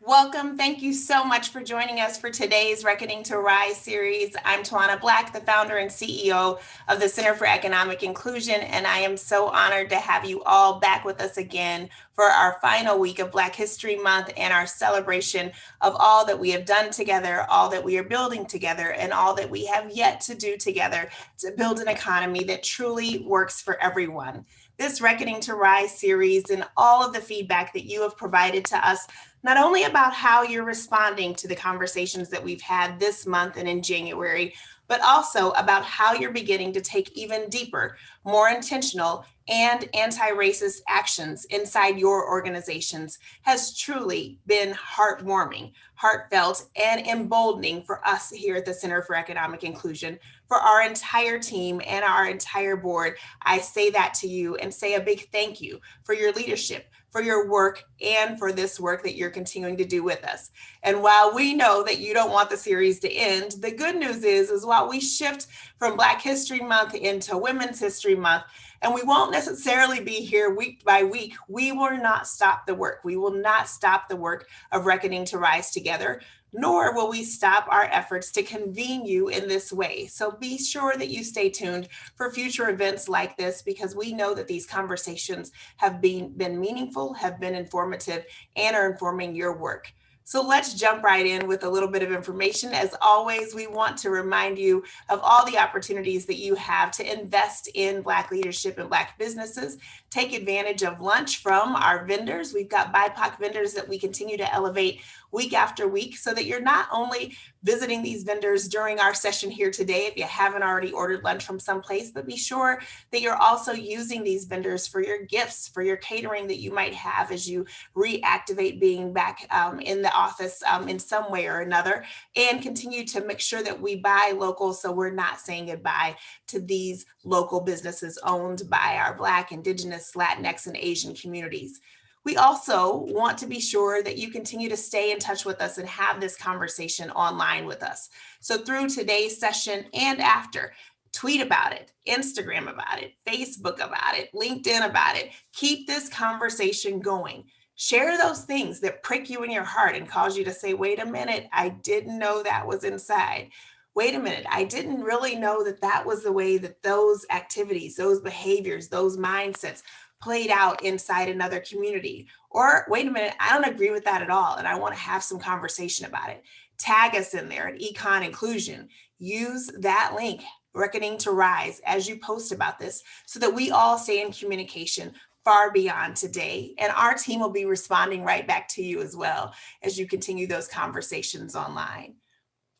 Welcome. Thank you so much for joining us for today's Reckoning to Rise series. I'm Tawana Black, the founder and CEO of the Center for Economic Inclusion, and I am so honored to have you all back with us again for our final week of Black History Month and our celebration of all that we have done together, all that we are building together, and all that we have yet to do together to build an economy that truly works for everyone. This Reckoning to Rise series and all of the feedback that you have provided to us, not only about how you're responding to the conversations that we've had this month and in January, but also about how you're beginning to take even deeper, more intentional, and anti-racist actions inside your organizations has truly been heartwarming, heartfelt, and emboldening for us here at the Center for Economic Inclusion, for our entire team and our entire board. I say that to you and say a big thank you for your leadership, for your work, and for this work that you're continuing to do with us. And while we know that you don't want the series to end, the good news is while we shift from Black History Month into Women's History Month, and we won't necessarily be here week by week, we will not stop the work. We will not stop the work of Reckoning to Rise together, nor will we stop our efforts to convene you in this way. So be sure that you stay tuned for future events like this, because we know that these conversations have been meaningful, have been informative, and are informing your work. So let's jump right in with a little bit of information. As always, we want to remind you of all the opportunities that you have to invest in Black leadership and Black businesses. Take advantage of lunch from our vendors. We've got BIPOC vendors that we continue to elevate week after week, so that you're not only visiting these vendors during our session here today if you haven't already ordered lunch from someplace, but be sure that you're also using these vendors for your gifts, for your catering that you might have as you reactivate being back in the office in some way or another, and continue to make sure that we buy local, so we're not saying goodbye to these local businesses owned by our Black, Indigenous, Latinx, and Asian communities. We also want to be sure that you continue to stay in touch with us and have this conversation online with us. So through today's session and after, tweet about it, Instagram about it, Facebook about it, LinkedIn about it. Keep this conversation going. Share those things that prick you in your heart and cause you to say, wait a minute, I didn't know that was inside. Wait a minute, I didn't really know that that was the way that those activities, those behaviors, those mindsets played out inside another community. Or wait a minute, I don't agree with that at all, and I want to have some conversation about it. Tag us in there at Econ Inclusion. Use that link, Reckoning to Rise, as you post about this, so that we all stay in communication far beyond today. And our team will be responding right back to you as well as you continue those conversations online.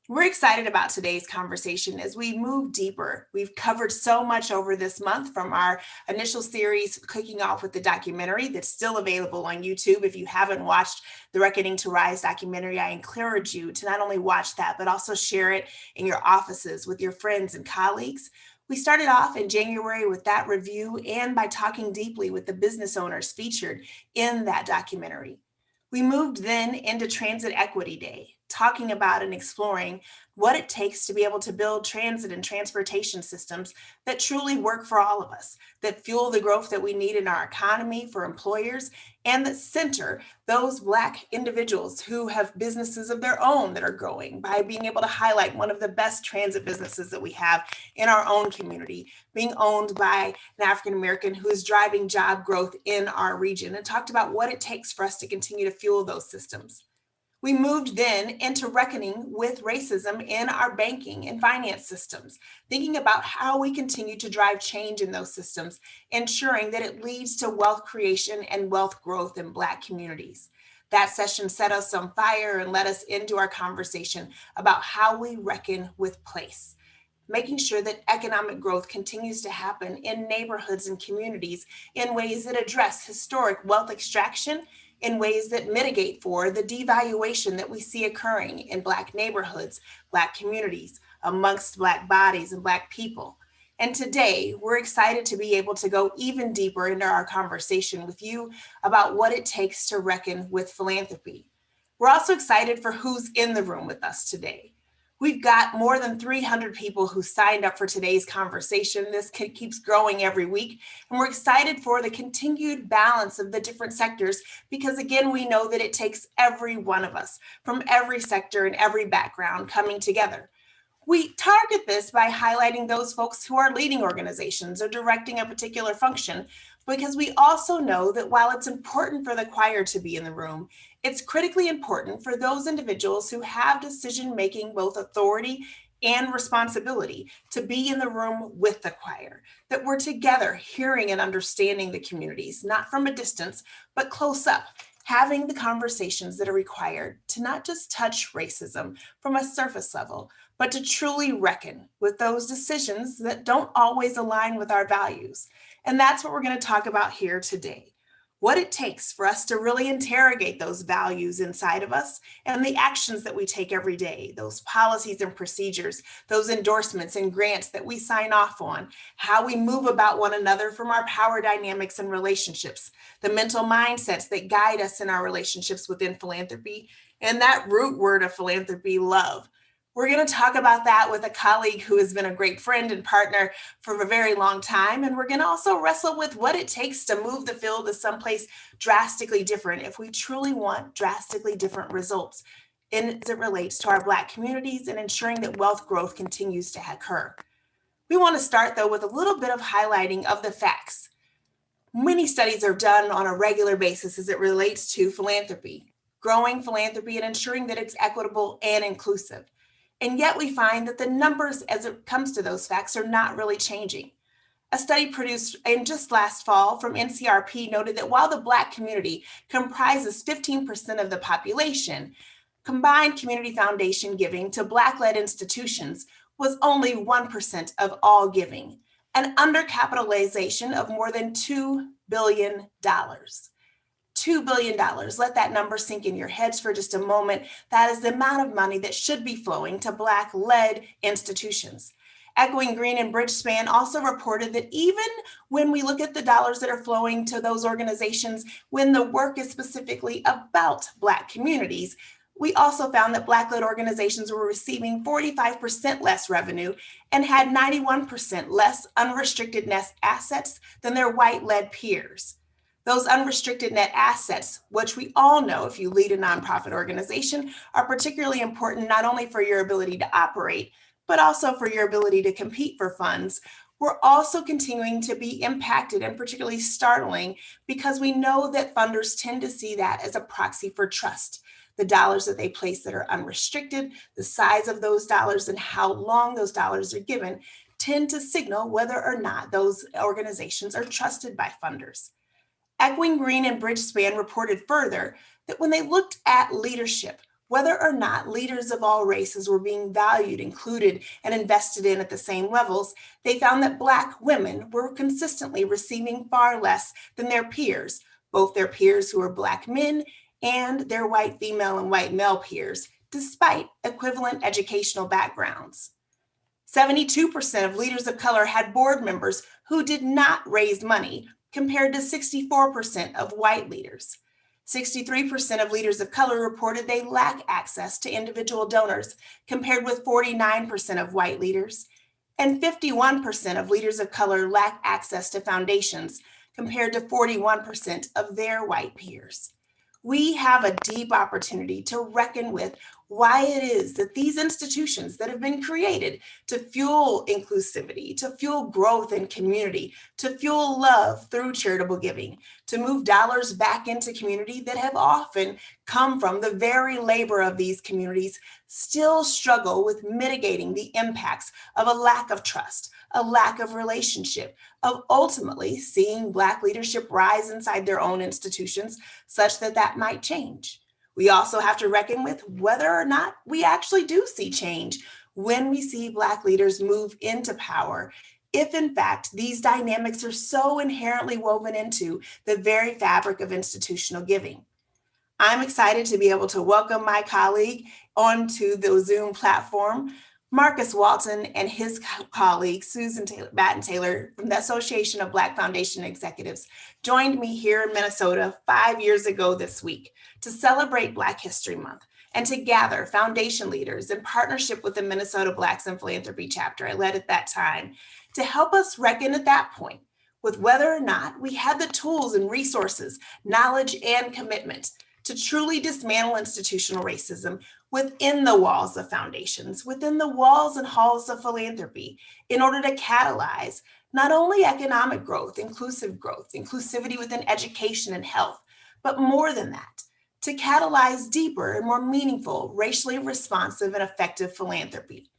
We're excited about today's conversation as we move deeper. We've covered so much over this month, from our initial series kicking off with the documentary that's still available on YouTube. If you haven't watched the Reckoning to Rise documentary, I encourage you to not only watch that, but also share it in your offices with your friends and colleagues. We started off in January with that review and by talking deeply with the business owners featured in that documentary. We moved then into Transit Equity Day, talking about and exploring what it takes to be able to build transit and transportation systems that truly work for all of us, that fuel the growth that we need in our economy for employers, and that center those Black individuals who have businesses of their own that are growing, by being able to highlight one of the best transit businesses that we have in our own community, being owned by an African American who is driving job growth in our region, and talked about what it takes for us to continue to fuel those systems. We moved then into reckoning with racism in our banking and finance systems, thinking about how we continue to drive change in those systems, ensuring that it leads to wealth creation and wealth growth in Black communities. That session set us on fire and led us into our conversation about how we reckon with place, making sure that economic growth continues to happen in neighborhoods and communities in ways that address historic wealth extraction, in ways that mitigate for the devaluation that we see occurring in Black neighborhoods, Black communities, amongst Black bodies and Black people. And today, we're excited to be able to go even deeper into our conversation with you about what it takes to reckon with philanthropy. We're also excited for who's in the room with us today. We've got more than 300 people who signed up for today's conversation. This keeps growing every week, and we're excited for the continued balance of the different sectors because, again, we know that it takes every one of us from every sector and every background coming together. We target this by highlighting those folks who are leading organizations or directing a particular function, because we also know that while it's important for the choir to be in the room, it's critically important for those individuals who have decision-making, both authority and responsibility, to be in the room with the choir, that we're together hearing and understanding the communities, not from a distance, but close up, having the conversations that are required to not just touch racism from a surface level, but to truly reckon with those decisions that don't always align with our values. And that's what we're going to talk about here today. What it takes for us to really interrogate those values inside of us and the actions that we take every day, those policies and procedures, those endorsements and grants that we sign off on, how we move about one another from our power dynamics and relationships, the mental mindsets that guide us in our relationships within philanthropy, and that root word of philanthropy, love. We're going to talk about that with a colleague who has been a great friend and partner for a very long time. And we're going to also wrestle with what it takes to move the field to someplace drastically different if we truly want drastically different results as it relates to our Black communities and ensuring that wealth growth continues to occur. We want to start, though, with a little bit of highlighting of the facts. Many studies are done on a regular basis as it relates to philanthropy, growing philanthropy and ensuring that it's equitable and inclusive. And yet we find that the numbers as it comes to those facts are not really changing. A study produced in just last fall from NCRP noted that while the Black community comprises 15% of the population, combined community foundation giving to Black-led institutions was only 1% of all giving, an undercapitalization of more than $2 billion. $2 billion. Let that number sink in your heads for just a moment. That is the amount of money that should be flowing to Black-led institutions. Echoing Green and Bridgespan also reported that even when we look at the dollars that are flowing to those organizations, when the work is specifically about Black communities, we also found that Black-led organizations were receiving 45% less revenue and had 91% less unrestricted net assets than their white-led peers. Those unrestricted net assets, which we all know if you lead a nonprofit organization, are particularly important not only for your ability to operate, but also for your ability to compete for funds. We're also continuing to be impacted and particularly startling because we know that funders tend to see that as a proxy for trust. The dollars that they place that are unrestricted, the size of those dollars and how long those dollars are given tend to signal whether or not those organizations are trusted by funders. Echoing Green and Bridgespan reported further that when they looked at leadership, whether or not leaders of all races were being valued, included, and invested in at the same levels, they found that Black women were consistently receiving far less than their peers, both their peers who were Black men and their white female and white male peers, despite equivalent educational backgrounds. 72% of leaders of color had board members who did not raise money, compared to 64% of white leaders. 63% of leaders of color reported they lack access to individual donors, compared with 49% of white leaders. And 51% of leaders of color lack access to foundations, compared to 41% of their white peers. We have a deep opportunity to reckon with why it is that these institutions that have been created to fuel inclusivity, to fuel growth in community, to fuel love through charitable giving, to move dollars back into community that have often come from the very labor of these communities, still struggle with mitigating the impacts of a lack of trust, a lack of relationship, of ultimately seeing Black leadership rise inside their own institutions such that that might change. We also have to reckon with whether or not we actually do see change when we see Black leaders move into power, if in fact these dynamics are so inherently woven into the very fabric of institutional giving. I'm excited to be able to welcome my colleague onto the Zoom platform, Marcus Walton, and his colleague, Susan Batten Taylor from the Association of Black Foundation Executives, joined me here in Minnesota 5 years ago this week to celebrate Black History Month and to gather foundation leaders in partnership with the Minnesota Blacks in Philanthropy chapter I led at that time to help us reckon at that point with whether or not we had the tools and resources, knowledge, and commitment to truly dismantle institutional racism within the walls of foundations, within the walls and halls of philanthropy, in order to catalyze not only economic growth, inclusivity within education and health, but more than that, to catalyze deeper and more meaningful, racially responsive and effective philanthropy.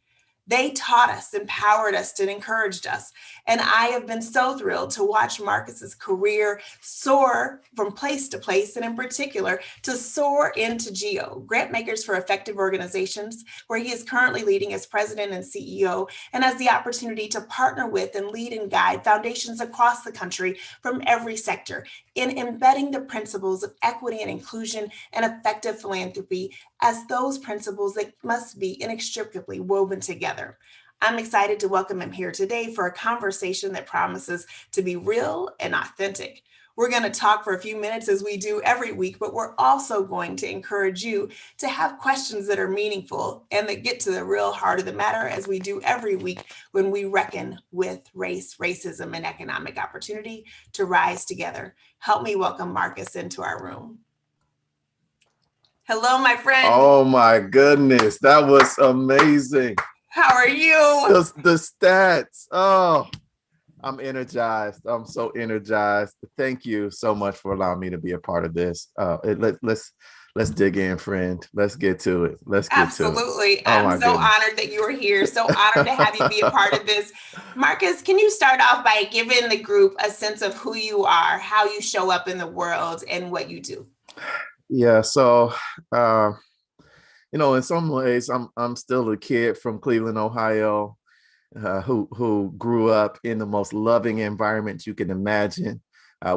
They taught us, empowered us, and encouraged us. And I have been so thrilled to watch Marcus's career soar from place to place, and in particular, to soar into GEO, Grant Makers for Effective Organizations, where he is currently leading as president and CEO, and has the opportunity to partner with and lead and guide foundations across the country from every sector in embedding the principles of equity and inclusion and effective philanthropy as those principles that must be inextricably woven together. I'm excited to welcome him here today for a conversation that promises to be real and authentic. We're going to talk for a few minutes as we do every week, but we're also going to encourage you to have questions that are meaningful and that get to the real heart of the matter, as we do every week when we reckon with race, racism, and economic opportunity to rise together. Help me welcome Marcus into our room. Hello, my friend. Oh my goodness, that was amazing. How are you? The stats. Oh, I'm energized. I'm so energized. Thank you so much for allowing me to be a part of this. Let's dig in, friend. Let's get to it. Absolutely. I'm so honored that you are here. So honored to have you be a part of this. Marcus, can you start off by giving the group a sense of who you are, how you show up in the world, and what you do? Yeah. So, in some ways, I'm still a kid from Cleveland, Ohio, who grew up in the most loving environment you can imagine,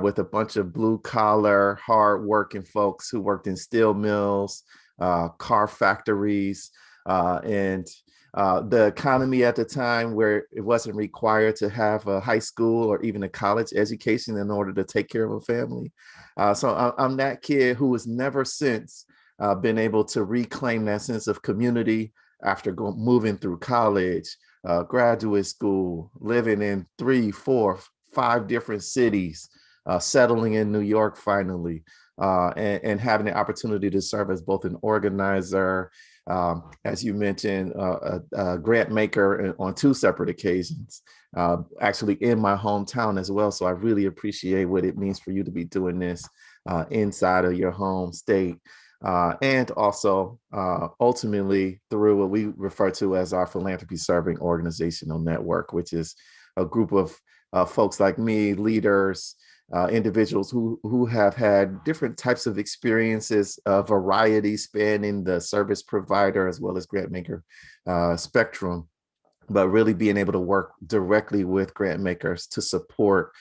with a bunch of blue collar, hard working folks who worked in steel mills, car factories, and the economy at the time, where it wasn't required to have a high school or even a college education in order to take care of a family. So I'm that kid who has never since been able to reclaim that sense of community after moving through college, graduate school, living in 3, 4, 5 different cities, settling in New York finally, and having the opportunity to serve as both an organizer, as you mentioned, a grant maker on 2 separate occasions, actually in my hometown as well. So I really appreciate what it means for you to be doing this inside of your home state. And also ultimately through what we refer to as our philanthropy serving organizational network, which is a group of folks like me, leaders, individuals who have had different types of experiences, a variety spanning the service provider as well as grant maker spectrum, but really being able to work directly with grant makers to support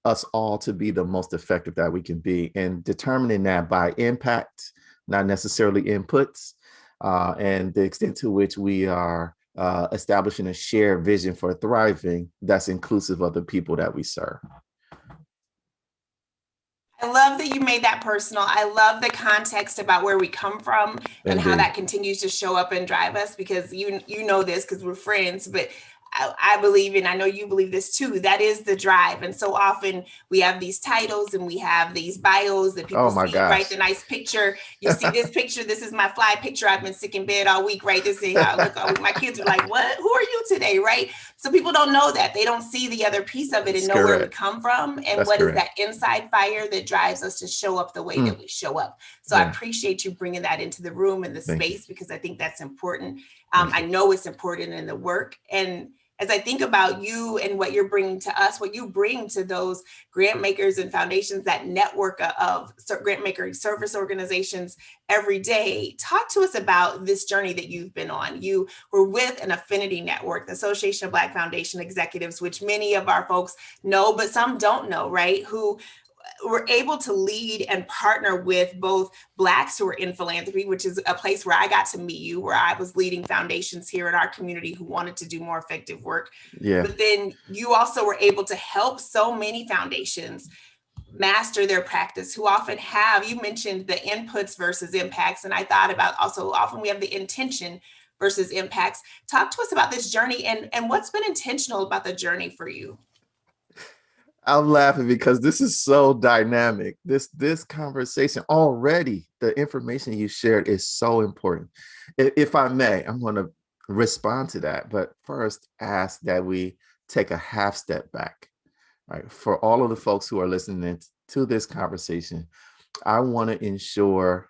us all to be the most effective that we can be, and determining that by impact, not necessarily inputs, and the extent to which we are establishing a shared vision for thriving that's inclusive of the people that we serve. I love that you made that personal. I love the context about where we come from and how that continues to show up and drive us, because you know this because we're friends, but I believe, and I know you believe this too, that is the drive. And so often we have these titles and we have these bios that people see, right? The nice picture. You see this picture. This is my fly picture. I've been sick in bed all week, right? This is how I look all week. My kids are like, what? Who are you today, right? So people don't know that. They don't see the other piece of it and know where we come from and what is that inside fire that drives us to show up the way that we show up. So I appreciate you bringing that into the room and the space, because I think that's important. I know it's important in the work. And as I think about you and what you're bringing to us, what you bring to those grant makers and foundations, that network of grant maker service organizations every day, talk to us about this journey that you've been on. You were with an affinity network, the Association of Black Foundation Executives, which many of our folks know, but some don't know, right? Who were able to lead and partner with both Blacks who are in philanthropy, which is a place where I got to meet you, where I was leading foundations here in our community who wanted to do more effective work. But then you also were able to help so many foundations master their practice, who often have, you mentioned the inputs versus impacts. And I thought about also often we have the intention versus impacts. Talk to us about this journey and what's been intentional about the journey for you. I'm laughing because this is so dynamic. This conversation already, the information you shared is so important. If I may, I'm going to respond to that, but first ask that we take a half step back. Right. For all of the folks who are listening to this conversation, I want to ensure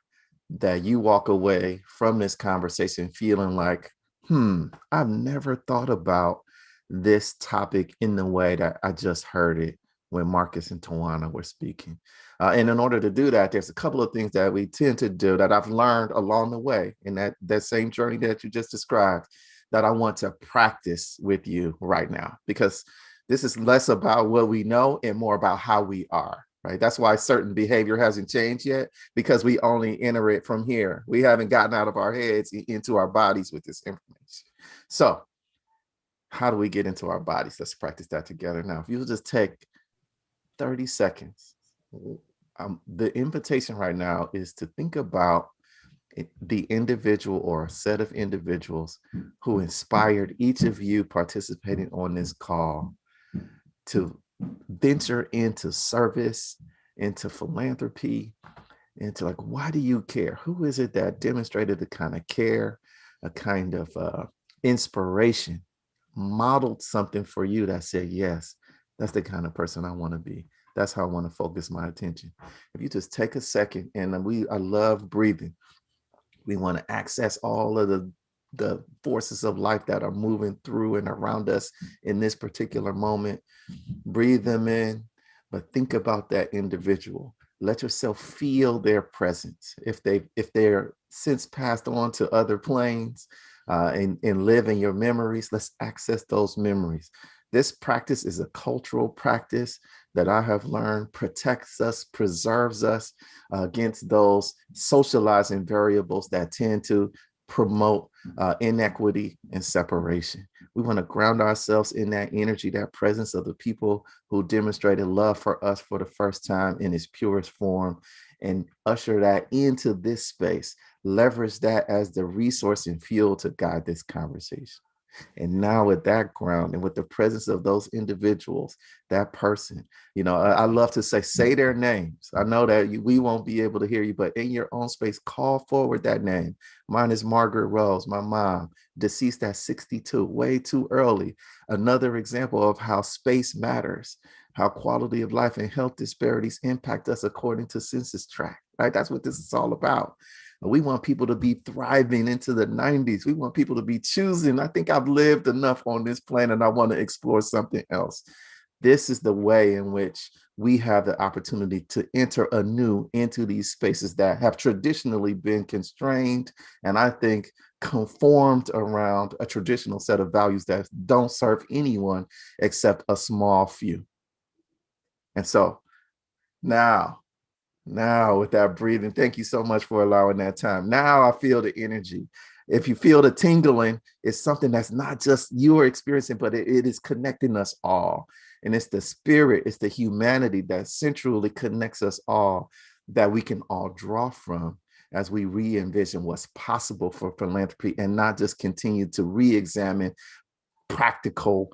that you walk away from this conversation feeling like, I've never thought about this topic in the way that I just heard it when Marcus and Tawana were speaking. And in order to do that, there's a couple of things that we tend to do that I've learned along the way in that same journey that you just described that I want to practice with you right now, because this is less about what we know and more about how we are. Right. That's why certain behavior hasn't changed yet, because we only enter it from here. We haven't gotten out of our heads into our bodies with this information. So, how do we get into our bodies? Let's practice that together now. If you'll just take 30 seconds, the invitation right now is to think about the individual or a set of individuals who inspired each of you participating on this call to venture into service, into philanthropy, into like, why do you care? Who is it that demonstrated a kind of care, a kind of inspiration, modeled something for you that said, yes, that's the kind of person I want to be. That's how I want to focus my attention. If you just take a second, and I love breathing. We want to access all of the forces of life that are moving through and around us in this particular moment. Breathe them in, but think about that individual. Let yourself feel their presence. If they're since passed on to other planes and live in your memories, let's access those memories. This practice is a cultural practice that I have learned protects us, preserves us against those socializing variables that tend to promote inequity and separation. We want to ground ourselves in that energy, that presence of the people who demonstrated love for us for the first time in its purest form, and usher that into this space. Leverage that as the resource and fuel to guide this conversation. And now with that ground and with the presence of those individuals, that person, I love to say their names. I know that we won't be able to hear you, but in your own space, call forward that name. Mine is Margaret Rose, my mom, deceased at 62, way too early. Another example of how space matters, how quality of life and health disparities impact us according to census tract, right? That's what this is all about. We want people to be thriving into the 90s. We want people to be choosing. I think I've lived enough on this planet and I want to explore something else. This is the way in which we have the opportunity to enter anew into these spaces that have traditionally been constrained and I think conformed around a traditional set of values that don't serve anyone except a small few. And so now with that breathing, thank you so much for allowing that time. Now I feel the energy. If you feel the tingling, it's something that's not just you are experiencing, but it is connecting us all. And it's the spirit, it's the humanity that centrally connects us all that we can all draw from as we re-envision what's possible for philanthropy and not just continue to re-examine practical,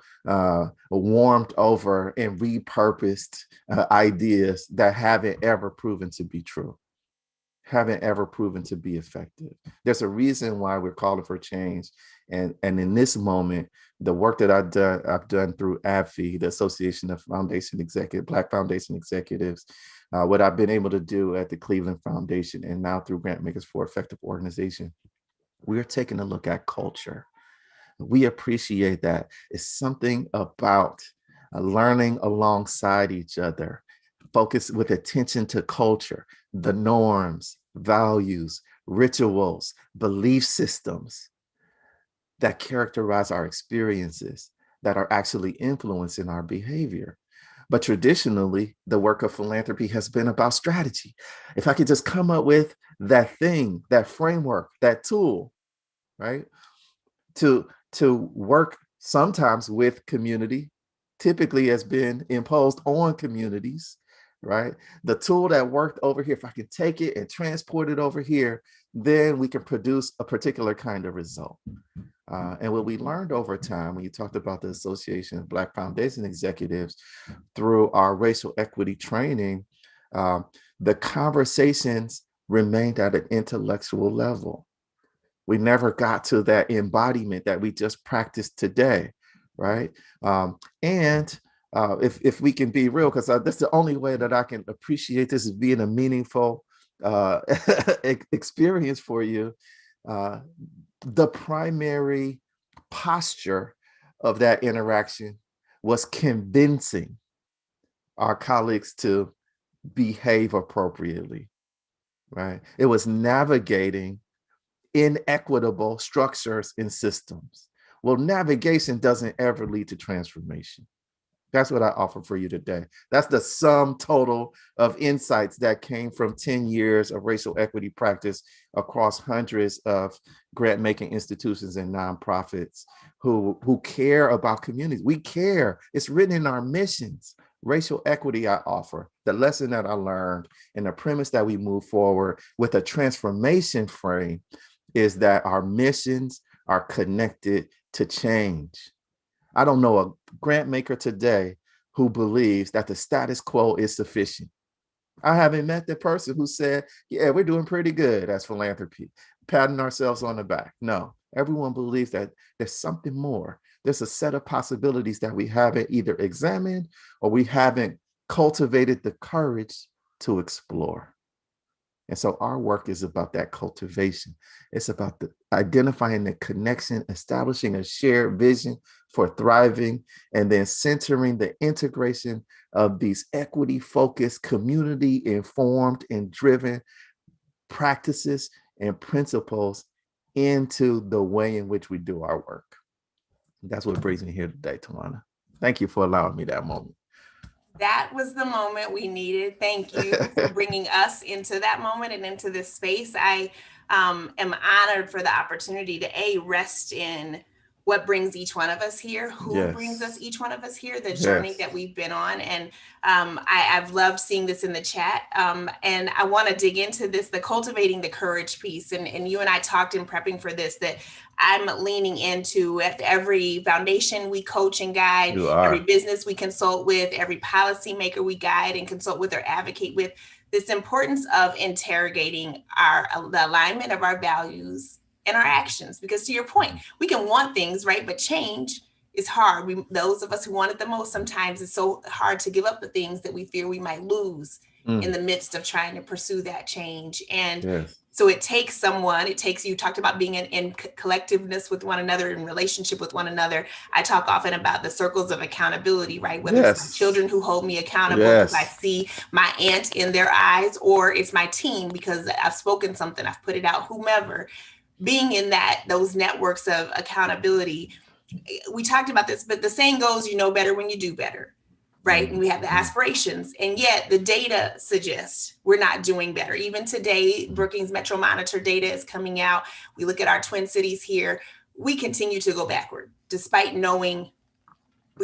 warmed over and repurposed ideas that haven't ever proven to be true, haven't ever proven to be effective. There's a reason why we're calling for change. And in this moment, the work that I've done through AFI, the Association of Black Foundation Executives, what I've been able to do at the Cleveland Foundation, and now through Grantmakers for Effective Organization, we're taking a look at culture. We appreciate that. It's something about learning alongside each other, focus with attention to culture, the norms, values, rituals, belief systems that characterize our experiences that are actually influencing our behavior. But traditionally, the work of philanthropy has been about strategy. If I could just come up with that thing, that framework, that tool, right? To work sometimes with community, typically has been imposed on communities, right? The tool that worked over here, if I can take it and transport it over here, then we can produce a particular kind of result. And what we learned over time, when you talked about the Association of Black Foundation Executives, through our racial equity training, um, the conversations remained at an intellectual level. We never got to that embodiment that we just practiced today, right? And if we can be real, because that's the only way that I can appreciate this as being a meaningful experience for you. Uh, the primary posture of that interaction was convincing our colleagues to behave appropriately, right? It was navigating inequitable structures and systems. Well, navigation doesn't ever lead to transformation. That's what I offer for you today. That's the sum total of insights that came from 10 years of racial equity practice across hundreds of grant making institutions and nonprofits who care about communities. We care. It's written in our missions. Racial equity I offer, the lesson that I learned, and the premise that we move forward with a transformation frame is that our missions are connected to change. I don't know a grant maker today who believes that the status quo is sufficient. I haven't met the person who said, yeah, we're doing pretty good as philanthropy, patting ourselves on the back. No, everyone believes that there's something more. There's a set of possibilities that we haven't either examined or we haven't cultivated the courage to explore. And so our work is about that cultivation. It's about identifying the connection, establishing a shared vision for thriving, and then centering the integration of these equity-focused, community-informed and driven practices and principles into the way in which we do our work. That's what brings me here today, Tawana. Thank you for allowing me that moment. That was the moment we needed. Thank you for bringing us into that moment and into this space. I am honored for the opportunity to rest in what brings each one of us here, who brings us each one of us here, the journey that we've been on. And I've loved seeing this in the chat. And I want to dig into this, the cultivating the courage piece. And you and I talked in prepping for this, that I'm leaning into at every foundation we coach and guide, every business we consult with, every policymaker we guide and consult with or advocate with, this importance of interrogating the alignment of our values and our actions. Because to your point, we can want things, right? But change is hard. Those of us who want it the most, sometimes it's so hard to give up the things that we fear we might lose in the midst of trying to pursue that change. And so it takes you talked about being in collectiveness with one another, in relationship with one another. I talk often about the circles of accountability, right? Whether it's my children who hold me accountable because I see my aunt in their eyes, or it's my team because I've spoken something, I've put it out, whomever. Being in those networks of accountability. We talked about this, but the saying goes, you know better when you do better. Right. And we have the aspirations, and yet the data suggests we're not doing better. Even today, Brookings Metro Monitor data is coming out. We look at our twin cities here. We continue to go backward, despite we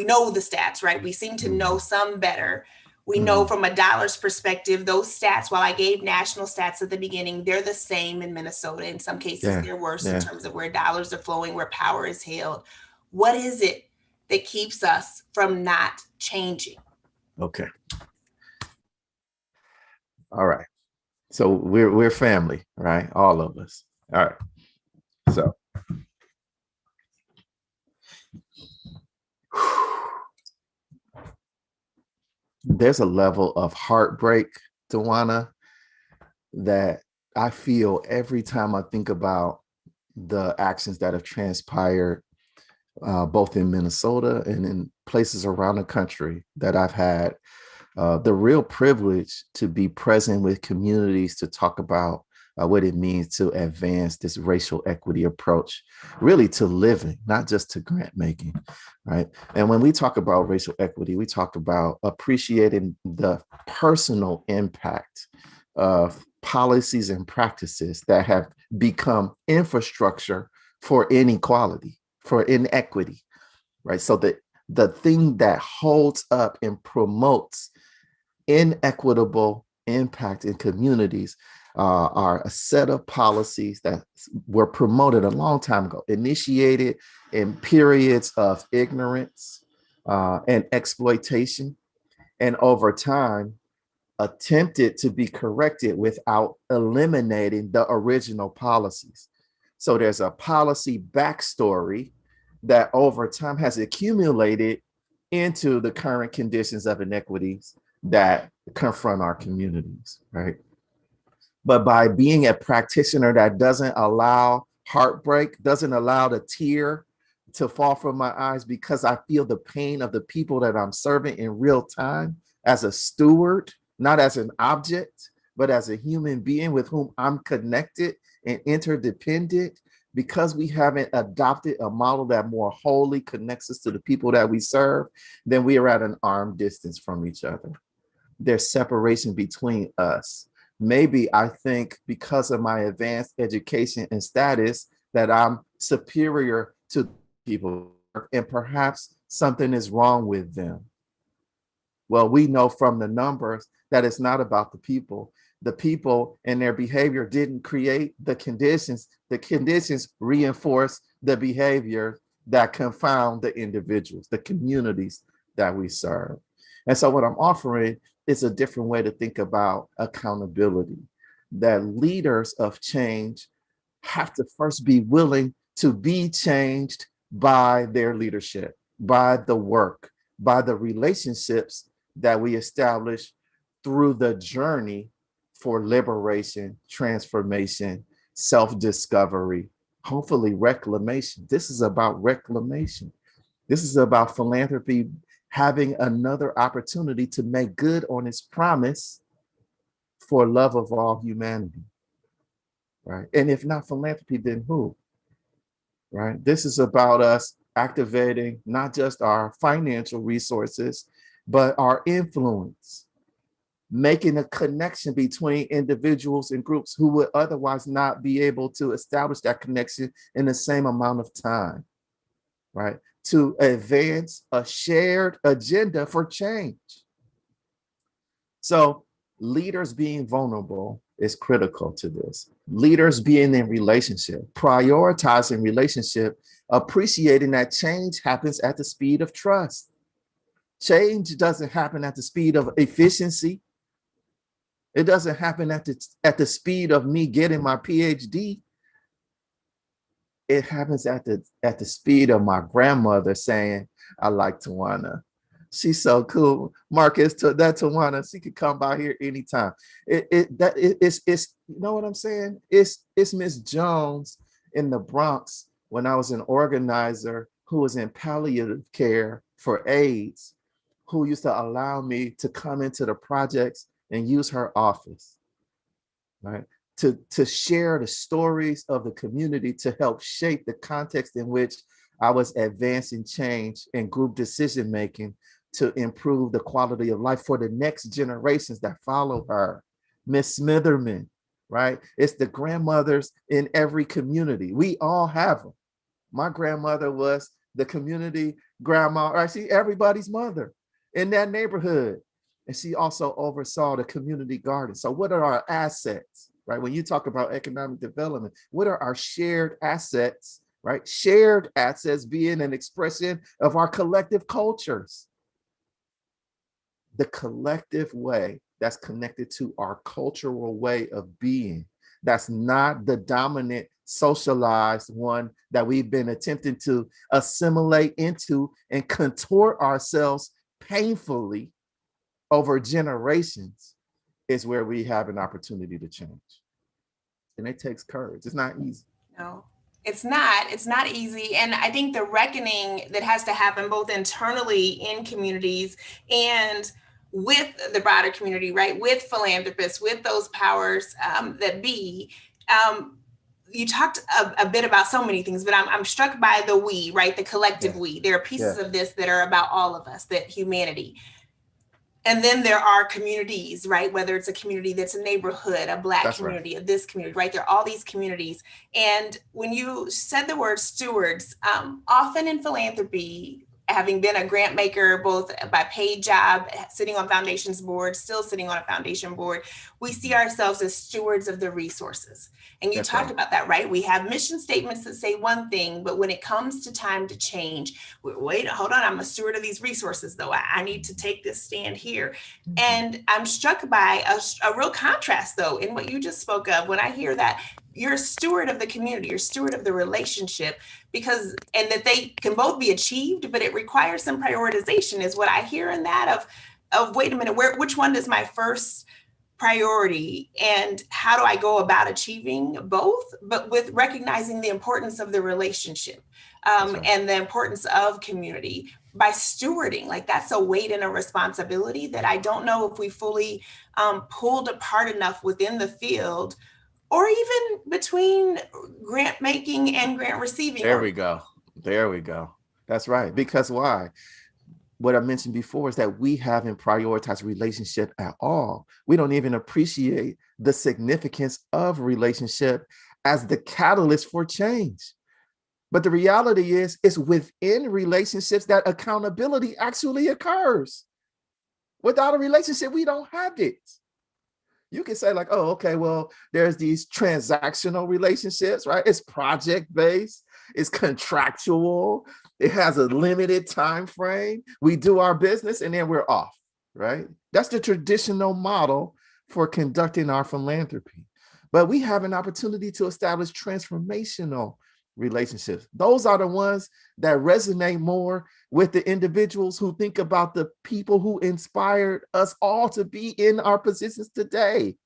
know the stats, right? We seem to know some better. We know from a dollars perspective, those stats, while I gave national stats at the beginning, they're the same in Minnesota. In some cases, they're worse in terms of where dollars are flowing, where power is held. What is it that keeps us from not changing? Okay. All right. So we're family, right? All of us. All right. So there's a level of heartbreak, Tawana, that I feel every time I think about the actions that have transpired both in Minnesota and in places around the country that I've had the real privilege to be present with communities to talk about what it means to advance this racial equity approach, really to living, not just to grant making, right? And when we talk about racial equity, we talk about appreciating the personal impact of policies and practices that have become infrastructure for inequality, for inequity, right? So that the thing that holds up and promotes inequitable impact in communities are a set of policies that were promoted a long time ago, initiated in periods of ignorance and exploitation, and over time attempted to be corrected without eliminating the original policies. So there's a policy backstory that over time has accumulated into the current conditions of inequities that confront our communities, right? But by being a practitioner that doesn't allow heartbreak, doesn't allow the tear to fall from my eyes because I feel the pain of the people that I'm serving in real time as a steward, not as an object, but as a human being with whom I'm connected and interdependent, because we haven't adopted a model that more wholly connects us to the people that we serve, then we are at an arm distance from each other. There's separation between us. Maybe I think because of my advanced education and status that I'm superior to people, and perhaps something is wrong with them. Well, we know from the numbers that it's not about the people. The people and their behavior didn't create the conditions. The conditions reinforce the behavior that confound the individuals, the communities that we serve. And so, what I'm offering is a different way to think about accountability, that leaders of change have to first be willing to be changed by their leadership, by the work, by the relationships that we establish through the journey for liberation, transformation, self-discovery, hopefully reclamation. This is about reclamation. This is about philanthropy having another opportunity to make good on its promise for love of all humanity, right? And if not philanthropy, then who, right? This is about us activating not just our financial resources, but our influence, making a connection between individuals and groups who would otherwise not be able to establish that connection in the same amount of time, right? To advance a shared agenda for change. So, leaders being vulnerable is critical to this. Leaders being in relationship, prioritizing relationship, appreciating that change happens at the speed of trust. Change doesn't happen at the speed of efficiency. It doesn't happen at the speed of me getting my PhD. It happens at the speed of my grandmother saying, "I like Tawana. She's so cool. Marcus, that Tawana, she could come by here anytime." It's you know what I'm saying? It's Miss Jones in the Bronx when I was an organizer who was in palliative care for AIDS, who used to allow me to come into the projects and use her office, right? To share the stories of the community to help shape the context in which I was advancing change and group decision making to improve the quality of life for the next generations that follow her. Miss Smitherman, right? It's the grandmothers in every community. We all have them. My grandmother was the community grandma, or she everybody's mother in that neighborhood. And she also oversaw the community garden. So what are our assets, right? When you talk about economic development, what are our shared assets, right? Shared assets being an expression of our collective cultures, the collective way that's connected to our cultural way of being. That's not the dominant socialized one that we've been attempting to assimilate into and contort ourselves painfully over generations, is where we have an opportunity to change. And it takes courage. It's not easy. No, it's not. It's not easy. And I think the reckoning that has to happen both internally in communities and with the broader community, right? With philanthropists, with those powers that be. You talked a bit about so many things, but I'm struck by the we, right? The collective Yeah. we. There are pieces Yeah. of this that are about all of us, that humanity. And then there are communities, right? Whether it's a community that's a neighborhood, a Black That's right. community, of this community, right? There are all these communities. And when you said the word stewards, often in philanthropy, having been a grant maker, both by paid job, sitting on foundations board, still sitting on a foundation board, we see ourselves as stewards of the resources. And you That's talked right. about that, right? We have mission statements that say one thing, but when it comes to time to change, wait, hold on, I'm a steward of these resources, though. I need to take this stand here. And I'm struck by a real contrast, though, in what you just spoke of. When I hear that you're a steward of the community, you're a steward of the relationship, because, and that they can both be achieved, but it requires some prioritization, is what I hear in that of wait a minute, which one is my first priority, and how do I go about achieving both, but with recognizing the importance of the relationship, Right. and the importance of community by stewarding. Like, that's a weight and a responsibility that I don't know if we fully pulled apart enough within the field, or even between grant making and grant receiving There we organizations. go. There we go. That's right. Because why? What I mentioned before is that we haven't prioritized relationship at all. We don't even appreciate the significance of relationship as the catalyst for change. But the reality is, it's within relationships that accountability actually occurs. Without a relationship, we don't have it. You can say like, oh, okay, well, there's these transactional relationships, right? It's project based, it's contractual, it has a limited time frame. We do our business and then we're off, right? That's the traditional model for conducting our philanthropy. But we have an opportunity to establish transformational relationships. Those are the ones that resonate more with the individuals who think about the people who inspired us all to be in our positions today.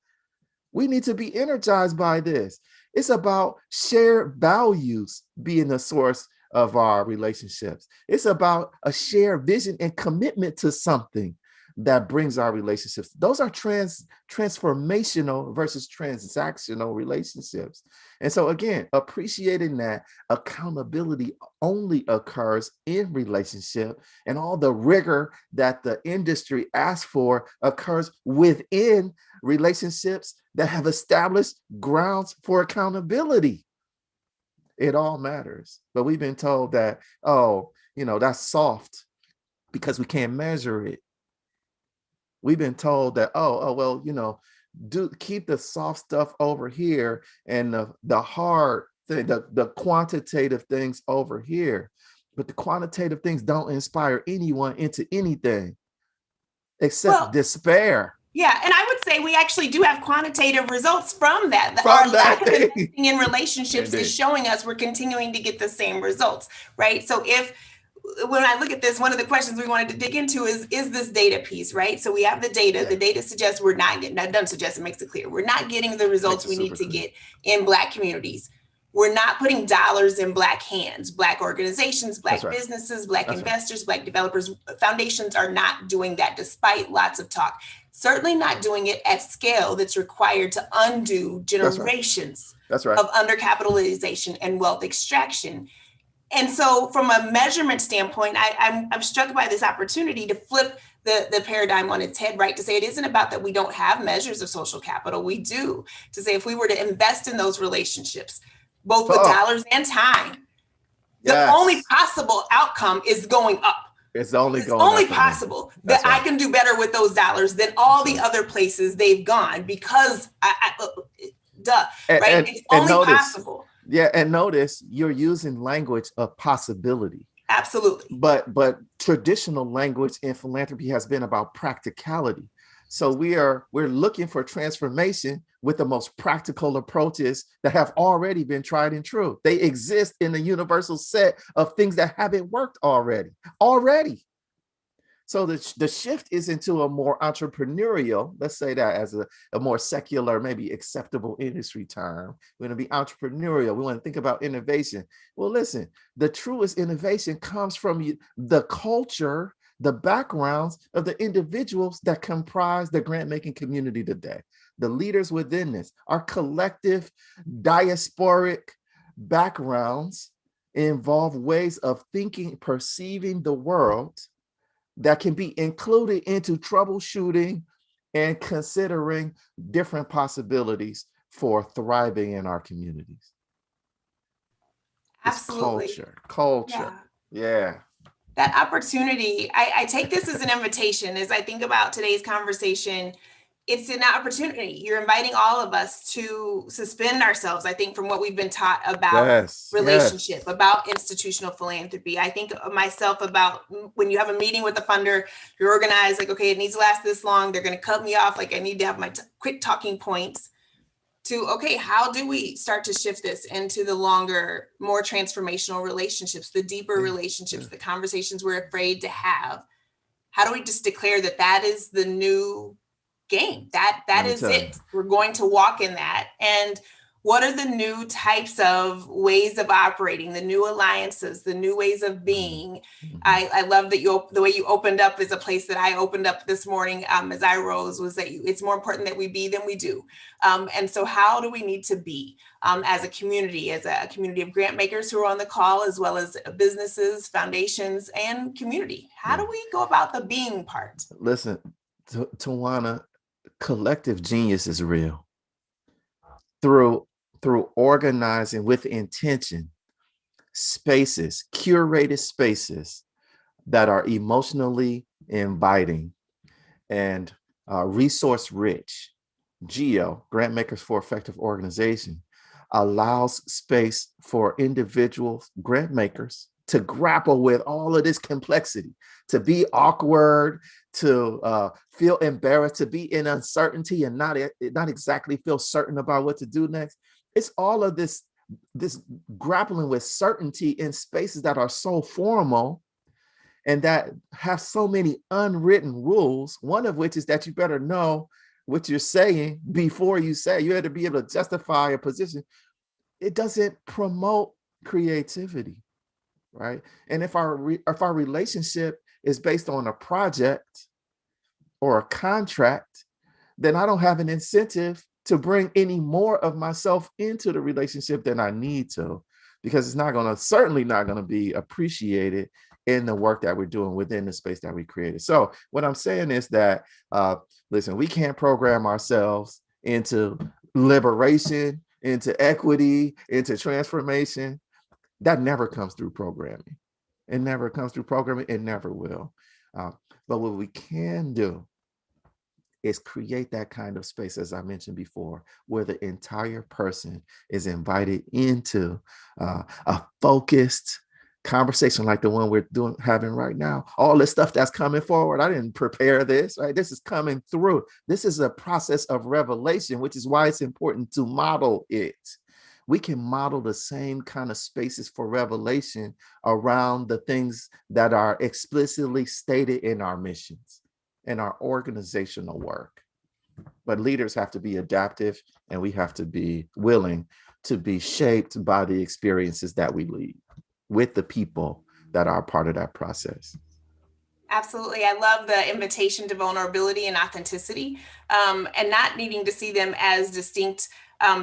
We need to be energized by this. It's about shared values being the source of our relationships. It's about a shared vision and commitment to something that brings our relationships. Those are transformational versus transactional relationships. And so again, appreciating that accountability only occurs in relationship, and all the rigor that the industry asks for occurs within relationships that have established grounds for accountability. It all matters. But we've been told that, oh, that's soft because we can't measure it. We've been told that, well, do keep the soft stuff over here and the hard thing, the quantitative things over here. But the quantitative things don't inspire anyone into anything except Well, despair. yeah, and I would say we actually do have quantitative results from that. From Our that lack of thing. investing in relationships is Indeed. showing us we're continuing to get the same results, right? So if, when I look at this, one of the questions we wanted to dig into is this data piece, right? So we have the data. Yeah. The data suggests we're not getting, that doesn't suggest, it makes it clear, we're not getting the Makes results it we need super to clear. get in Black communities. We're not putting dollars in Black hands. Black organizations, That's Black right. businesses, Black That's right. investors, Black developers, foundations are not doing that, despite lots of talk. Certainly not doing it at scale that's required to undo That's right. generations That's right. of undercapitalization and wealth extraction. And so, from a measurement standpoint, I'm struck by this opportunity to flip the paradigm on its head, right? To say it isn't about that we don't have measures of social capital. We do. To say if we were to invest in those relationships, both with Oh, dollars and time, the only yes. possible outcome is going up. It's only It's going only up from there. possible that That's I right. can do better with those dollars than all That's the right. other places they've gone, because duh, And, right? and It's and only notice, possible. yeah, and notice you're using language of possibility. Absolutely. But traditional language in philanthropy has been about practicality. So we're looking for transformation with the most practical approaches that have already been tried and true. They exist in the universal set of things that haven't worked already. So the shift is into a more entrepreneurial, let's say that as a more secular, maybe acceptable industry term. We're going to be entrepreneurial. We want to think about innovation. Well, listen, the truest innovation comes from the culture, the backgrounds of the individuals that comprise the grant making community today. The leaders within this, our collective diasporic backgrounds involve ways of thinking, perceiving the world that can be included into troubleshooting and considering different possibilities for thriving in our communities. It's Absolutely. culture. Yeah. Yeah. That opportunity, I take this as an invitation as I think about today's conversation. It's an opportunity. You're inviting all of us to suspend ourselves, I think, from what we've been taught about Yes, relationship, yes. about institutional philanthropy. I think of myself about when you have a meeting with a funder, you're organized, like, okay, it needs to last this long. They're going to cut me off. Like, I need to have my quick talking points to, okay, how do we start to shift this into the longer, more transformational relationships, the deeper Yeah, relationships, yeah. the conversations we're afraid to have? How do we just declare that that is the new game? That Let me is tell you. it. We're going to walk in that. And what are the new types of ways of operating, the new alliances, the new ways of Mhm, being? mhm. I love that the way you opened up is a place that I opened up this morning as I rose, was that it's more important that we be than we do. And so how do we need to be as a community of grant makers who are on the call, as well as businesses, foundations, and community? How Yeah. do we go about the being part? Listen, Tawana, collective genius is real. Through organizing with intention spaces, curated spaces that are emotionally inviting and resource rich. GEO, Grant Makers for Effective Organization, allows space for individual grant makers to grapple with all of this complexity, to be awkward, to feel embarrassed, to be in uncertainty and not exactly feel certain about what to do next. It's all of this grappling with certainty in spaces that are so formal and that have so many unwritten rules, one of which is that you better know what you're saying before you say. You have to be able to justify a position. It doesn't promote creativity, right? And if our relationship is based on a project or a contract, then I don't have an incentive to bring any more of myself into the relationship than I need to, because it's certainly not going to be appreciated in the work that we're doing within the space that we created. So what I'm saying is that, listen, we can't program ourselves into liberation, into equity, into transformation. That never comes through programming. It never comes through programming. It never will. Uh, but what we can do is create that kind of space, as I mentioned before, where the entire person is invited into a focused conversation like the one we're having right now. All this stuff that's coming forward, I didn't prepare this, right? This is coming through. This is a process of revelation, which is why it's important to model it. We can model the same kind of spaces for revelation around the things that are explicitly stated in our missions and our organizational work. But leaders have to be adaptive, and we have to be willing to be shaped by the experiences that we lead with the people that are part of that process. Absolutely. I love the invitation to vulnerability and authenticity, and not needing to see them as distinct,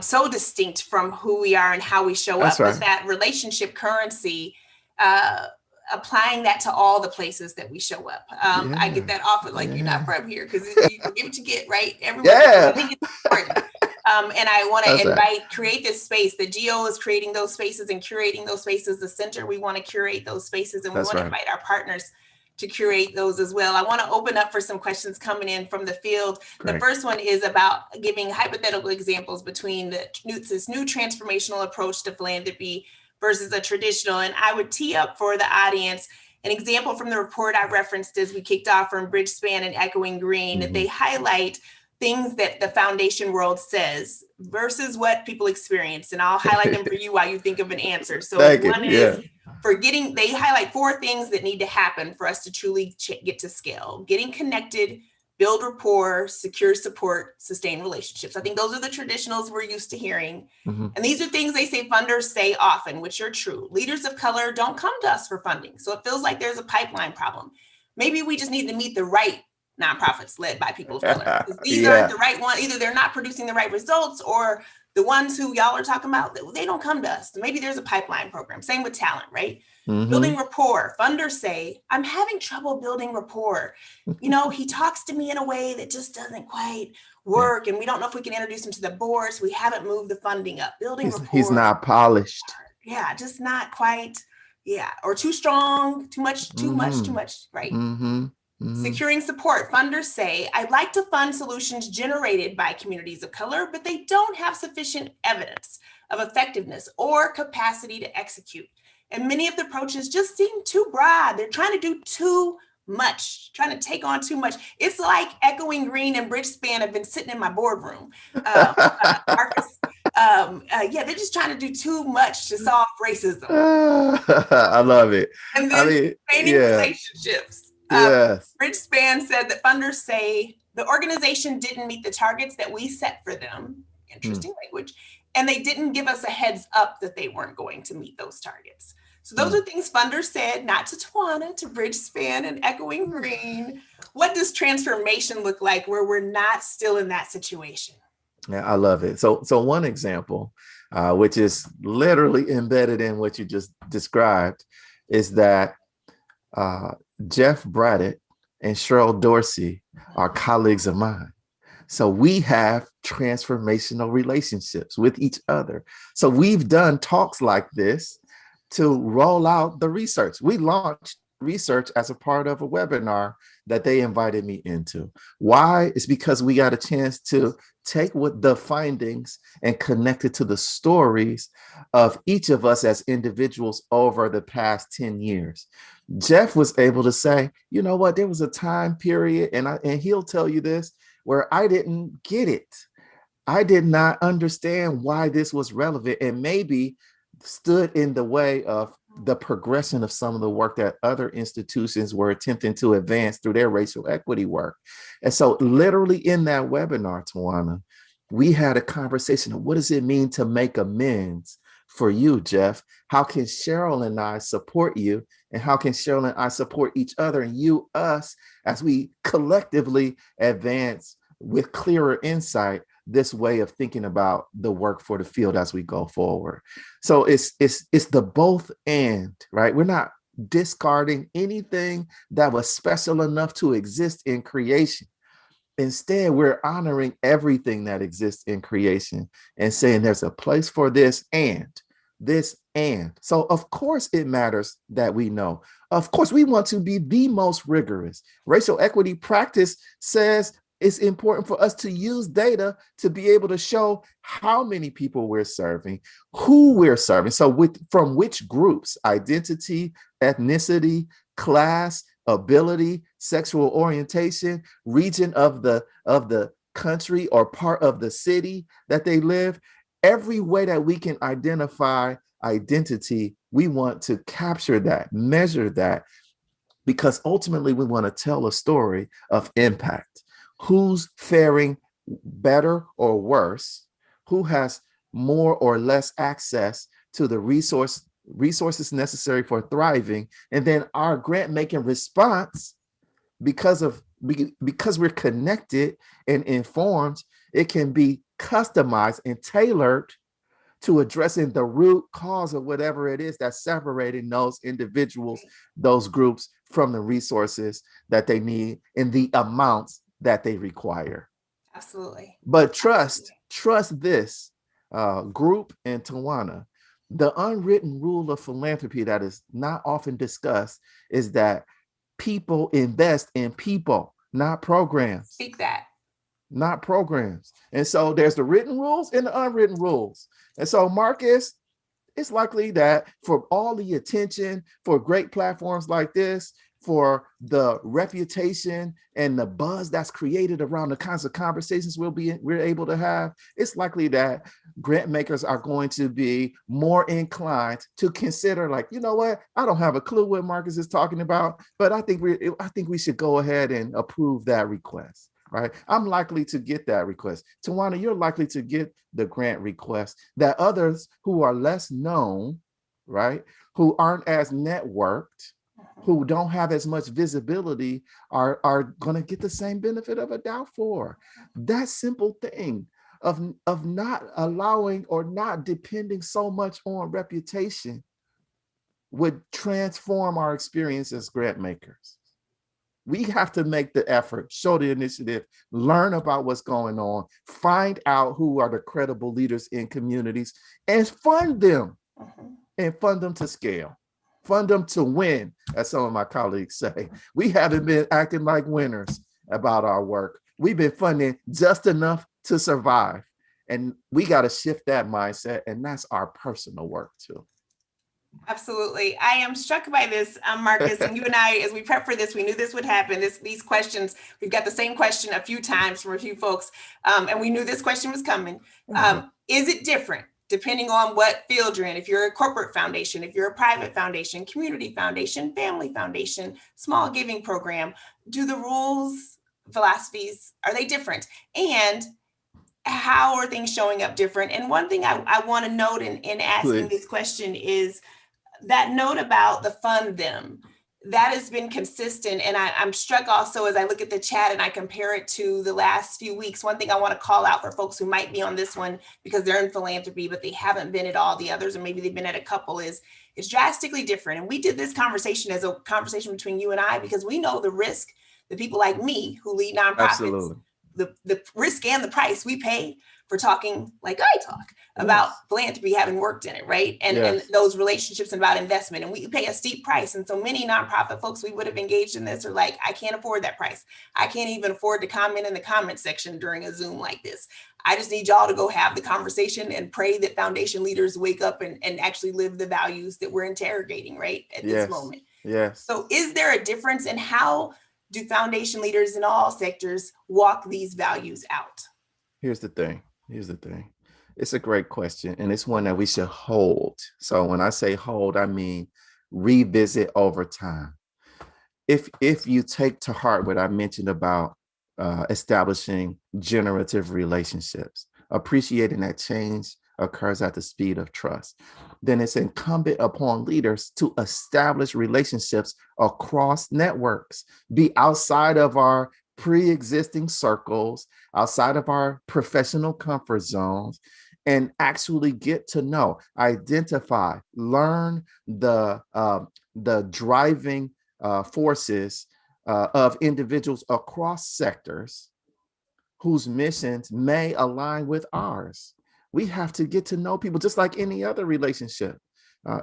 so distinct from who we are and how we show That's up, but right. that relationship currency, uh, applying that to all the places that we show up. I get Yeah. that often, like, you're not Yeah. from here, because you get what you get, right? Everywhere you go. I Yeah. think it's important. And I want That's to right. create this space. The GO is creating those spaces and curating those spaces. The center, we want to curate those spaces, and we That's want to right. invite our partners to curate those as well. I want to open up for some questions coming in from the field. The Great. first one is about giving hypothetical examples between this new transformational approach to philanthropy versus a traditional. And I would tee up for the audience an example from the report I referenced as we kicked off from Bridgespan and Echoing Green. Mm-hmm. They highlight things that the foundation world says versus what people experience. And I'll highlight them for you while you think of an answer. So Thank you. one is Yeah. they highlight 4 things that need to happen for us to truly get to scale: getting connected, build rapport, secure support, sustain relationships. I think those are the traditionals we're used to hearing. Mm-hmm. And these are things they say funders say often, which are true. Leaders of color don't come to us for funding. So it feels like there's a pipeline problem. Maybe we just need to meet the right nonprofits led by people of color, because these aren't Yeah. the right ones. Either they're not producing the right results, or the ones who y'all are talking about, they don't come to us. Maybe there's a pipeline program. Same with talent, right? Mm-hmm. Building rapport. Funders say, I'm having trouble building rapport. He talks to me in a way that just doesn't quite Yeah. work, and we don't know if we can introduce him to the board, so we haven't moved the funding up. Building He's rapport. not polished. Yeah, just not quite Yeah, or too strong, too much, too Mm-hmm. much, right? Mm-hmm. Mm-hmm. Securing support. Funders say, I'd like to fund solutions generated by communities of color, but they don't have sufficient evidence of effectiveness or capacity to execute. And many of the approaches just seem too broad. They're trying to do too much, trying to take on too much. It's like Echoing Green and Bridgespan have been sitting in my boardroom, Marcus. Yeah, they're just trying to do too much to solve racism I love it. and I then mean, sustaining yeah, relationships. yes. Bridgespan said that funders say the organization didn't meet the targets that we set for them. Hmm. Interesting language. And they didn't give us a heads up that they weren't going to meet those targets. So those Hmm. are things funders said, not to Tawana, to Bridgespan and Echoing Green. What does transformation look like where we're not still in that situation? Yeah, I love it. So one example, which is literally embedded in what you just described, is that uh, Jeff Braddock and Cheryl Dorsey are colleagues of mine. So we have transformational relationships with each other. So we've done talks like this to roll out the research. We launched research as a part of a webinar that they invited me into. Why? It's because we got a chance to take what the findings and connect it to the stories of each of us as individuals over the past 10 years. Jeff was able to say, you know what, there was a time period, and he'll tell you this, where I didn't get it. I did not understand why this was relevant and maybe stood in the way of the progression of some of the work that other institutions were attempting to advance through their racial equity work. And so literally in that webinar, Tawana, we had a conversation of what does it mean to make amends for you, Jeff? How can Cheryl and I support you? And how can Cheryl and I support each other and you, us, as we collectively advance with clearer insight this way of thinking about the work for the field as we go forward. So it's the both and, right? We're not discarding anything that was special enough to exist in creation. Instead, we're honoring everything that exists in creation and saying there's a place for this and this and. So, of course, it matters that we know. Of course, we want to be the most rigorous. Racial equity practice says it's important for us to use data to be able to show how many people we're serving, who we're serving. So, from which groups, identity, ethnicity, class, ability, sexual orientation, region of the country or part of the city that they live. Every way that we can identify identity, we want to capture that, measure that, because ultimately we want to tell a story of impact. Who's faring better or worse? Who has more or less access to the resources necessary for thriving? And then our grant making response, because we're connected and informed, it can be customized and tailored to addressing the root cause of whatever it is that's separating those individuals, those groups from the resources that they need in the amounts that they require. Absolutely. But trust this, group and Tawana, the unwritten rule of philanthropy that is not often discussed is that people invest in people, not programs. Speak that. Not programs. And so there's the written rules and the unwritten rules. And so, Marcus, it's likely that for all the attention, for great platforms like this, for the reputation and the buzz that's created around the kinds of conversations we're able to have, it's likely that grant makers are going to be more inclined to consider, like, you know what, I don't have a clue what Marcus is talking about, but I think we should go ahead and approve that request. Right? I'm likely to get that request. Tawana, you're likely to get the grant request that others who are less known, right, who aren't as networked, who don't have as much visibility are going to get the same benefit of a doubt for. That simple thing of not allowing or not depending so much on reputation would transform our experience as grant makers. We have to make the effort, show the initiative, learn about what's going on, find out who are the credible leaders in communities, and fund them, and fund them to scale. Fund them to win, as some of my colleagues say. We haven't been acting like winners about our work. We've been funding just enough to survive. And we got to shift that mindset. And that's our personal work too. Absolutely. I am struck by this, Marcus, and you and I, as we prep for this, we knew this would happen. These questions, we've got the same question a few times from a few folks, and we knew this question was coming. Is it different depending on what field you're in? If you're a corporate foundation, if you're a private foundation, community foundation, family foundation, small giving program, do the rules, philosophies, are they different? And how are things showing up different? And one thing I want to note in asking this question is that note about the fund them. That has been consistent. And I'm struck also as I look at the chat and I compare it to the last few weeks. One thing I want to call out for folks who might be on this one because they're in philanthropy, but they haven't been at all the others, or maybe they've been at a couple, is it's drastically different. And we did this conversation as a conversation between you and I because we know the risk that people like me who lead nonprofits, Absolutely. The risk and the price we pay for talking like I talk about philanthropy, having worked in it, right? And those relationships and about investment. And we pay a steep price. And so many nonprofit folks we would have engaged in this are like, I can't afford that price. I can't even afford to comment in the comment section during a Zoom like this. I just need y'all to go have the conversation and pray that foundation leaders wake up and actually live the values that we're interrogating, right, at this moment. Yes. So is there a difference in how do foundation leaders in all sectors walk these values out? Here's the thing. It's a great question, and it's one that we should hold. So when I say hold, I mean revisit over time. If you take to heart what I mentioned about establishing generative relationships, appreciating that change occurs at the speed of trust, then it's incumbent upon leaders to establish relationships across networks, be outside of our pre-existing circles, outside of our professional comfort zones, and actually get to know, identify, learn the driving forces of individuals across sectors whose missions may align with ours. We have to get to know people just like any other relationship.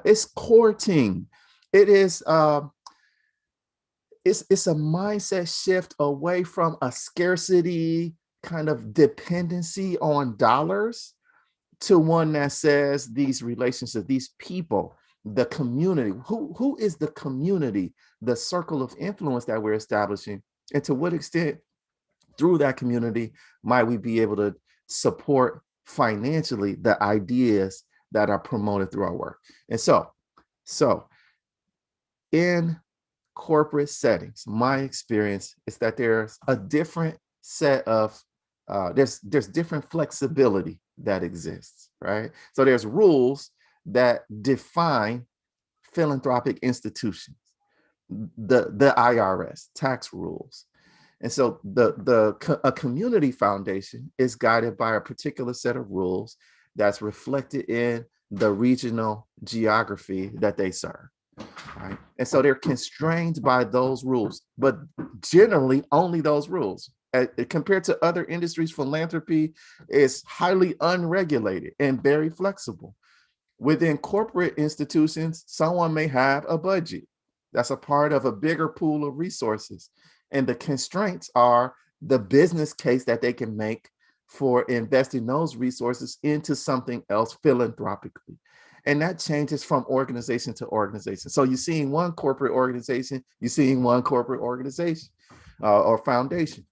It's courting. It is it's a mindset shift away from a scarcity kind of dependency on dollars to one that says these relationships, these people, the community, who is the community, the circle of influence that we're establishing, and to what extent through that community might we be able to support financially the ideas that are promoted through our work. And so in corporate settings, my experience is that there's a different set of there's different flexibility that exists, right? So there's rules that define philanthropic institutions, the IRS, tax rules. And so a community foundation is guided by a particular set of rules that's reflected in the regional geography that they serve. Right? And so they're constrained by those rules, but generally only those rules. Compared to other industries, philanthropy is highly unregulated and very flexible. Within corporate institutions, someone may have a budget that's a part of a bigger pool of resources. And the constraints are the business case that they can make for investing those resources into something else philanthropically. And that changes from organization to organization. So you're seeing one corporate organization, or foundation,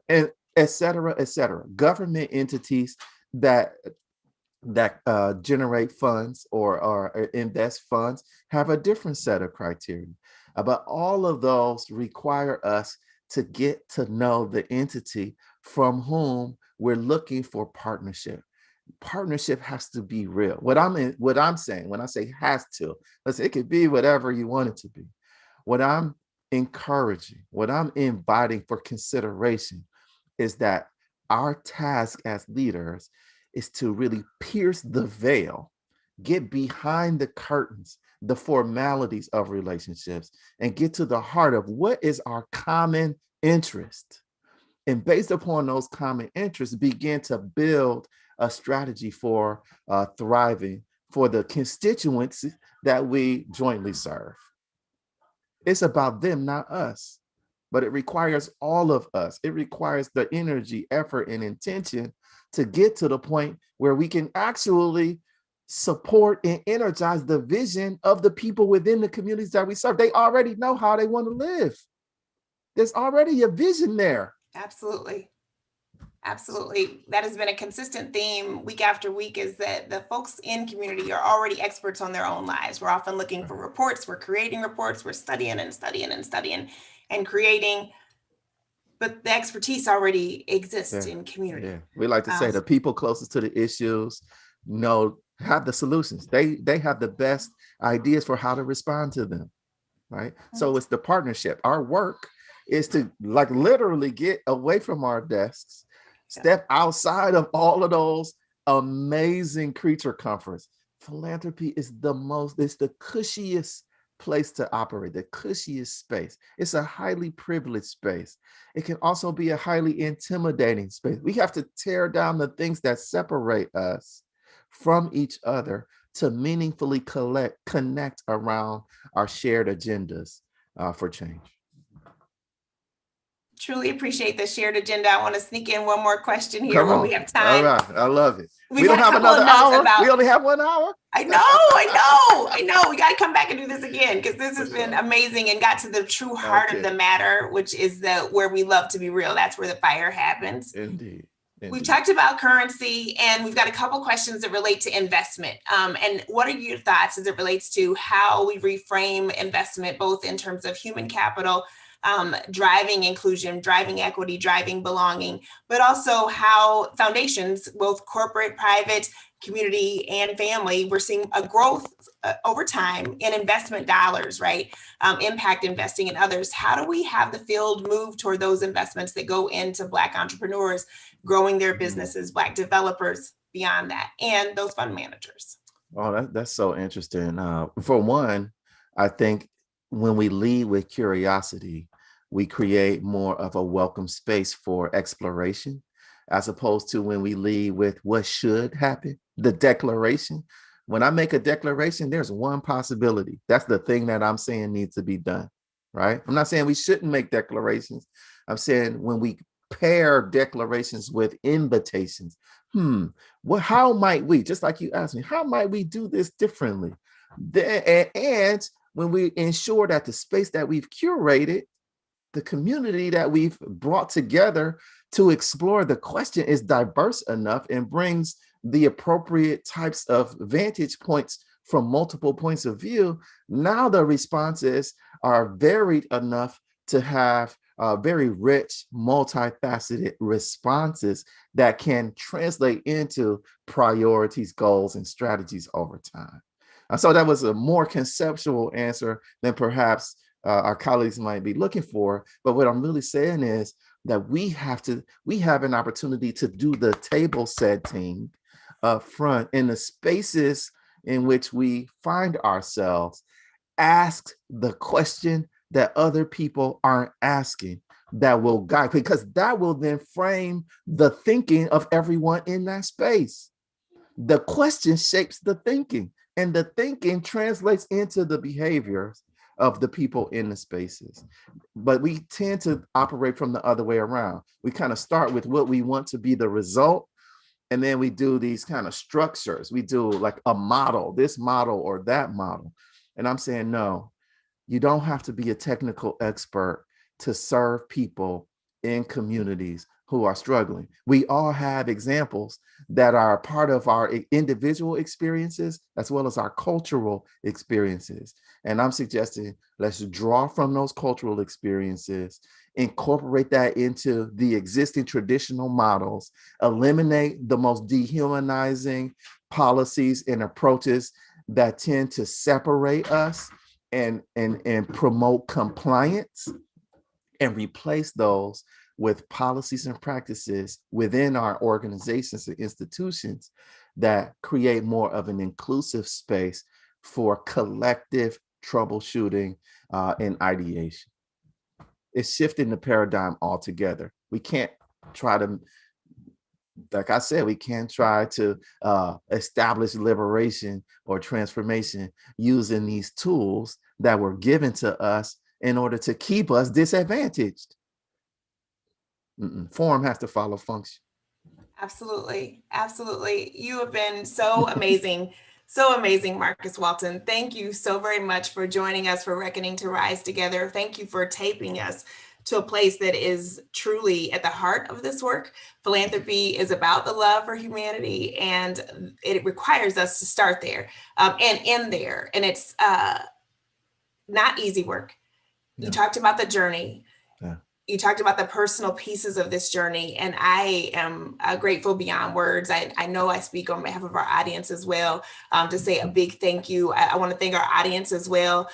and et cetera. Government entities that generate funds or invest funds have a different set of criteria. But all of those require us to get to know the entity from whom we're looking for partnership. Partnership has to be real. What I'm saying when I say has to, listen, it could be whatever you want it to be. What I'm encouraging, what I'm inviting for consideration is that our task as leaders is to really pierce the veil, get behind the curtains, the formalities of relationships, and get to the heart of what is our common interest. And based upon those common interests, begin to build a strategy for thriving for the constituents that we jointly serve. It's about them, not us. But it requires all of us. It requires the energy, effort, and intention to get to the point where we can actually support and energize the vision of the people within the communities that we serve. They already know how they want to live. There's already a vision there. Absolutely. Absolutely. That has been a consistent theme week after week, is that the folks in community are already experts on their own lives. We're often looking for reports, we're creating reports, we're studying and studying and studying and creating, but the expertise already exists in community. Yeah. We like to say the people closest to the issues have the solutions. They have the best ideas for how to respond to them. Right. So it's the partnership. Our work is to like literally get away from our desks, step outside of all of those amazing creature comforts. Philanthropy is it's the cushiest place to operate, the cushiest space. It's a highly privileged space. It can also be a highly intimidating space. We have to tear down the things that separate us from each other to meaningfully connect around our shared agendas for change. Truly appreciate the shared agenda. I want to sneak in one more question here. Come on. We have time. All right. I love it. We don't have another hour. We only have 1 hour. I know. We got to come back and do this again, because this has been amazing and got to the true heart of the matter, which is where we love to be real. That's where the fire happens. Indeed. We've talked about currency, and we've got a couple questions that relate to investment. And what are your thoughts as it relates to how we reframe investment, both in terms of human capital, driving inclusion, driving equity, driving belonging, but also how foundations, both corporate, private, community, and family, we're seeing a growth over time in investment dollars, right? Impact investing in others. How do we have the field move toward those investments that go into Black entrepreneurs, growing their businesses, Black developers, beyond that, and those fund managers? Oh, that's so interesting. For one, I think when we lead with curiosity, we create more of a welcome space for exploration, as opposed to when we lead with what should happen, the declaration. When I make a declaration, there's one possibility. That's the thing that I'm saying needs to be done, right? I'm not saying we shouldn't make declarations. I'm saying when we pair declarations with invitations, how might we, just like you asked me, how might we do this differently? And when we ensure that the space that we've curated, the community that we've brought together to explore the question is diverse enough and brings the appropriate types of vantage points from multiple points of view, now the responses are varied enough to have very rich, multifaceted responses that can translate into priorities, goals, and strategies over time. So that was a more conceptual answer than perhaps our colleagues might be looking for. But what I'm really saying is that we have an opportunity to do the table setting up front in the spaces in which we find ourselves. Ask the question that other people aren't asking, that will guide, because that will then frame the thinking of everyone in that space. The question shapes the thinking, and the thinking translates into the behaviors of the people in the spaces. But we tend to operate from the other way around. We kind of start with what we want to be the result, and then we do these kind of structures. We do like a model, this model or that model. And I'm saying, no, you don't have to be a technical expert to serve people in communities who are struggling. We all have examples that are part of our individual experiences as well as our cultural experiences. And I'm suggesting let's draw from those cultural experiences, incorporate that into the existing traditional models, eliminate the most dehumanizing policies and approaches that tend to separate us and promote compliance, and replace those with policies and practices within our organizations and institutions that create more of an inclusive space for collective troubleshooting and ideation. It's shifting the paradigm altogether. We can't try to like I said, we can't try to establish liberation or transformation using these tools that were given to us in order to keep us disadvantaged. Form has to follow function. Absolutely. Absolutely. You have been so amazing. So amazing, Marcus Walton. Thank you so very much for joining us for Reckoning to Rise Together. Thank you for taping us to a place that is truly at the heart of this work. Philanthropy is about the love for humanity, and it requires us to start there and end there. And it's not easy work. You talked about the journey. Yeah. You talked about the personal pieces of this journey, and I am grateful beyond words. I know I speak on behalf of our audience as well to say a big thank you. I want to thank our audience as well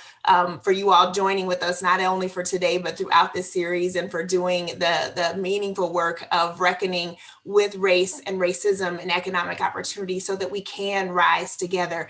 for you all joining with us, not only for today, but throughout this series, and for doing the meaningful work of reckoning with race and racism and economic opportunity so that we can rise together.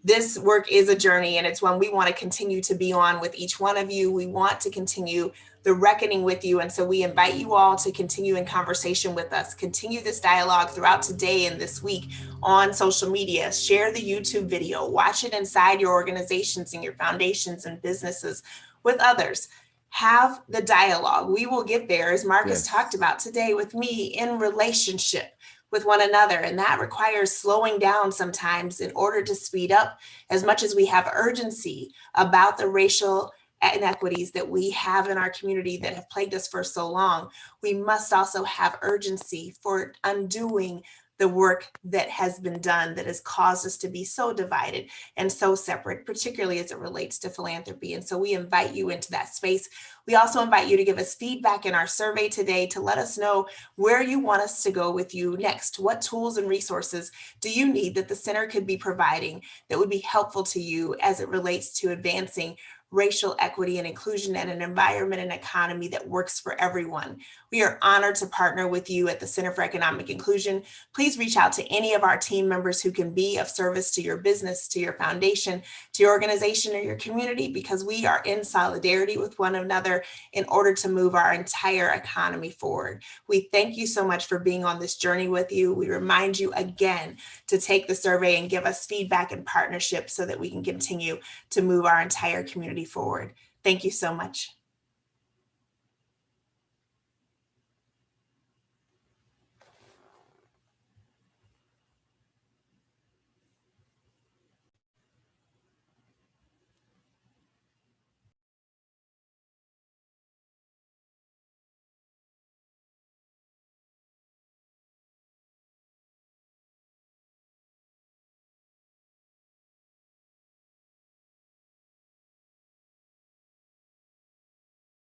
This work is a journey, and it's one we want to continue to be on with each one of you. We want to continue the reckoning with you. And so we invite you all to continue in conversation with us, continue this dialogue throughout today and this week on social media, share the YouTube video, watch it inside your organizations and your foundations and businesses with others. Have the dialogue. We will get there, as Marcus talked about today with me, in relationship with one another. And that requires slowing down sometimes in order to speed up. As much as we have urgency about the racial inequities that we have in our community that have plagued us for so long, we must also have urgency for undoing the work that has been done that has caused us to be so divided and so separate, particularly as it relates to philanthropy. And so we invite you into that space. We also invite you to give us feedback in our survey today to let us know where you want us to go with you next. What tools and resources do you need that the center could be providing that would be helpful to you as it relates to advancing racial equity and inclusion and an environment and economy that works for everyone? We are honored to partner with you at the Center for Economic Inclusion. Please reach out to any of our team members who can be of service to your business, to your foundation, to your organization, or your community, because we are in solidarity with one another in order to move our entire economy forward. We thank you so much for being on this journey with you. We remind you again to take the survey and give us feedback and partnership so that we can continue to move our entire community forward. Thank you so much.